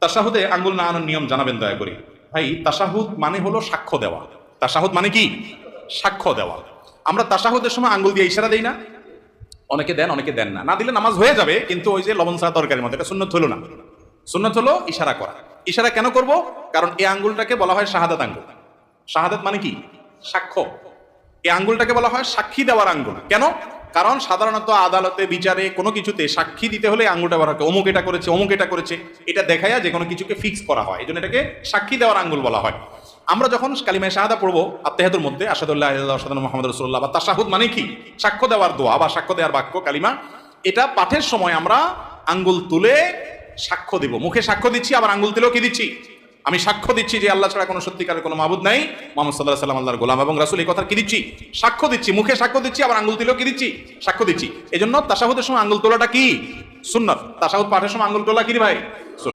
তাশাহুদে আঙ্গুল না আনার নিয়ম জানাবেন দয়া করে। ভাই, তাশাহুদ মানে হলো সাক্ষ্য দেওয়া। তাশাহুদ মানে কি? সাক্ষ্য দেওয়া। আমরা তাশাহুদের সময় আঙ্গুল দিয়ে ইশারা দেই না? অনেকে দেন, অনেকে দেন না। না দিলে নামাজ হয়ে যাবে, কিন্তু ওই যে লবণ ছাড়া তরকারির মতো, এটা সুন্নত হলো না। সুন্নত হলো ইশারা করা। ইশারা কেন করব? কারণ এই আঙ্গুলটাকে বলা হয় শাহাদাত আঙ্গুল। শাহাদাত মানে কি? সাক্ষ্য। এই আঙ্গুলটাকে বলা হয় সাক্ষী দেওয়ার আঙ্গুল। কেন? কারণ সাধারণত আদালতে, বিচারে, কোনো কিছুতে সাক্ষী দিতে হলে আঙ্গুলটা ব্যবহার করে, অমুক এটা করেছে, অমুক এটা করেছে, এটা দেখায়া যে কোনো কিছুকে ফিক্স করা হয়। এই জন্য এটাকে সাক্ষী দেওয়ার আঙ্গুল বলা হয়। আমরা যখন কালিমায়ে শাহাদা পড়বো আত্তাহিয়াতুর মধ্যে, আশহাদু আল্লা ইলাহা ইল্লাল্লাহ ওয়া আশহাদু আন্না মুহাম্মাদুর রাসূলুল্লাহ, বা তাশাহুদ মানে কি? সাক্ষ্য দেওয়ার দোয়া বা সাক্ষ্য দেওয়ার বাক্য, কালিমা। এটা পাঠের সময় আমরা আঙ্গুল তুলে সাক্ষ্য দিব। মুখে সাক্ষ্য দিচ্ছি, আবার আঙ্গুল তুলেও কি দিচ্ছি? আমি সাক্ষ্য দিচ্ছি যে আল্লাহ ছাড়া কোনো সত্যিকারের কোনো মাবুদ নাই, মুহাম্মদ সাল্লাল্লাহু আলাইহি ওয়াসাল্লাম আল্লাহর গোলাম এবং রাসূল। এই কথা কি দিচ্ছি? সাক্ষ্য দিচ্ছি। মুখে সাক্ষ্য দিচ্ছি, আবার আঙ্গুল তুলেও কি দিচ্ছি? সাক্ষ্য দিচ্ছি। এজন্য তাশাহুদের সময় আঙ্গুল তোলাটা কি? সুন্নাত। তাশাহুদ পাঠের সময় আঙ্গুল তোলা কি রে ভাই? সুন্নাত।